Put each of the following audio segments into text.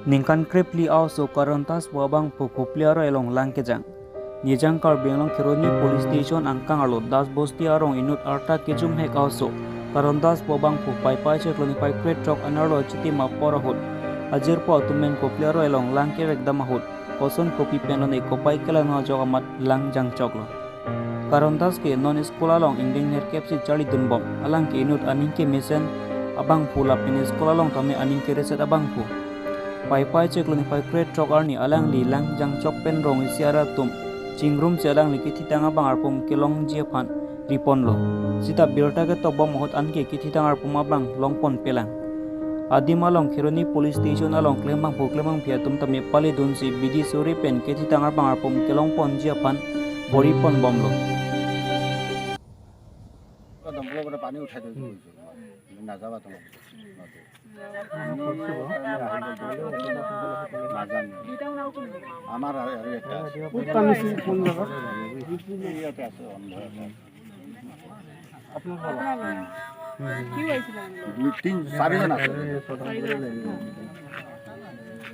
Ningkan kripli also karantas wabang pukupli aro elong langkejang. Nijang kar benglong kironi police station angkang alo das bosti arong inut arta kejum hek also. Karantas wabang pu pai cekloni pai kret trok anarlo chiti mapora hut. Ajir po tumen kopli aro elong langke rekdama hut. Koson kopi penlon kopai kelan jog amat lang jang choklo. Karantas ke non sekolah long inding ner kepsi cari dunbom. Alang ke inut aning ke mesen abang pu lapin sekolah long tame aning ke reset abang pu. Pai cekloni pai kret trok arni alang li lang jang chok pen rong isiara tum chingrum celang li kiti tanga bang arpum kelong jia phan ripon lo sita birta ke tobom mohot anke kiti tanga arpum abang longpon pelang adima long khironi police station along klembang pia tum tame pali dunsi bidi suri pen kiti tanga bang arpum kelong pon jia phan bori pon bom lo পানী উঠাই দিছো নাযাবা তোমাক আমার আর একটা কোন জায়গা ইয়াতে আছে কি হয়েছিল 2-3-4 জন আছে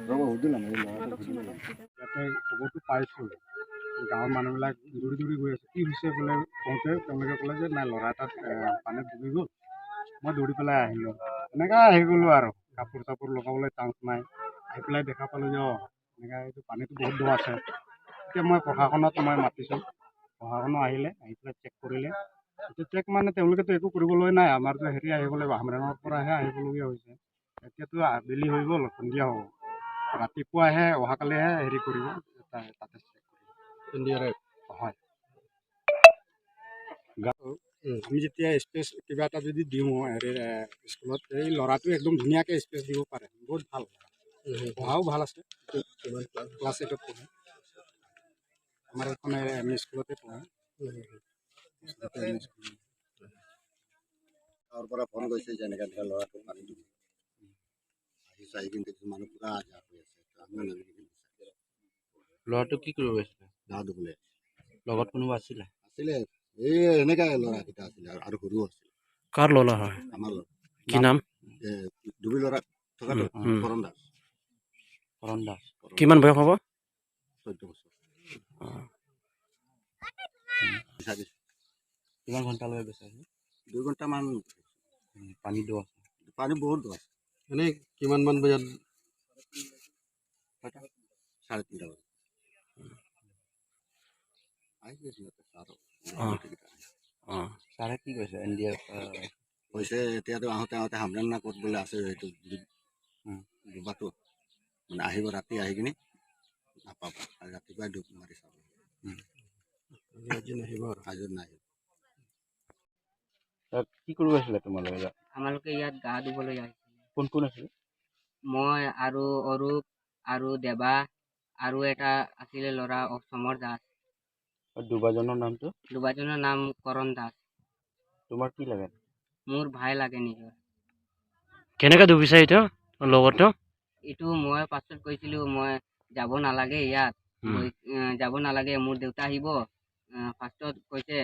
ৰব সুধিলাম ইয়াতে খবৰটো পাইছো গাঁৱৰ মানুহবিলাক দৌৰি দৌৰি গৈ আছে কি হৈছে বোলে কওঁতে তেওঁলোকে ক'লে যে নাই ল'ৰা এটাত পানীত ডুবি গ'ল মই দৌৰি পেলাই আহিলোঁ এনেকৈ আহি গ'লোঁ আৰু কাপোৰ চাপোৰ লগাবলৈ চান্স নাই আহি পেলাই দেখা পালোঁ যে এনেকৈ এইটো পানীটো বহুত দ আছে এতিয়া মই প্ৰশাসনক মই মাতিছোঁ প্ৰশাসনো আহিলে আহি পেলাই চেক কৰিলে এতিয়া চেক মানে তেওঁলোকেতো একো কৰিবলৈ নাই আমাৰতো হেৰি আহিব লাগিব হামৰেঙৰ পৰাহে আহিবলগীয়া হৈছে এতিয়াতো আবেলি হৈ গ'ল সন্ধিয়া হ'ব ৰাতিপুৱাহে অহাকালিহে হেৰি কৰিব তাতে ইণ্ডিয়াৰে হয় আমি যেতিয়া স্পেচ কিবা এটা যদি দিওঁ হেৰি স্কুলত এই ল'ৰাটো একদম ধুনীয়াকৈ স্পেচ দিব পাৰে বহুত ভাল পঢ়াও ভাল আছে ক্লাছ 8ত পঢ়ে আমাৰ এইখন এম ই স্কুলতে পঢ়ে তাৰ পৰা ফোন কৰিছে যে এনেকৈ এনেকৈ ল'ৰাটো পানী দিব আহিছে আহি কিন্তু মানুহ পূৰা আজাৰ হৈ আছে ল'ৰাটো কি কৰিব গৈছিলে গা ধুবলৈ লগত কোনোবা আছিলে এই এনেকৈ ল'ৰাকেইটা আছিলে আৰু সৰু আছিল কাৰ ল'ৰা হয় আমাৰ ল'ৰা কি নাম ডুবি ল'ৰা থকাটো কৰণ দাস কৰণ দাস কিমান বয়স হ'ব 14 বছৰ কিমান ঘণ্টালৈ গৈছে 2 ঘণ্টামান পানী দ আছে পানী বহুত দ আছে এনেই কিমানমান বজাত 3:30 বজাত ছাৰে কি কৈছে NDA কৈছে এতিয়াতো আহোঁতে হামৰেঙা ক'ত বোলে আছে সেইটো ডুবাটো মানে আহিব ৰাতি আহি কিনি নাপাব আৰু ৰাতিপুৱাই ডুব মাৰি চাব আজি নাহিব কি কৰিব আছিলে তোমালোকে আমালোকে ইয়াত গা ধুবলৈ আহিছিলে কোন কোন আছিলে মই আৰু অৰূপ আৰু দেৱা আৰু এটা আছিলে ল'ৰা সমৰ দাস দুবাজনৰ নামটো দুবাজনৰ নাম কৰণ দাস তোমাৰ কি লাগে মোৰ ভাই লাগে নিজৰ কেনেকৈ ডুবিছে এইটো লগৰটো এইটো মই পাছত কৈছিলোঁ মই যাব নালাগে ইয়াত যাব নালাগে মোৰ দেউতা আহিব ফাৰ্ষ্টত কৈছে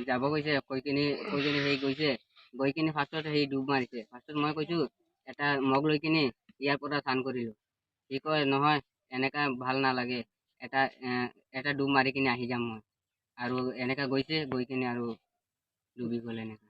যাব কৈছে কৈ কিনি সেই গৈছে গৈ কিনি ফাৰ্ষ্টত সেই ডুব মাৰিছে ফাৰ্ষ্টত মই কৈছোঁ এটা মগ লৈ কিনি ইয়াৰ পৰা স্নান কৰিলোঁ সি কয় নহয় এনেকা ভাল নালাগে এটা ডুব মাৰি কিনি আহি যাম মই আৰু এনেকা গৈছে গৈ কিনি আৰু ডুবি গ'ল এনেকা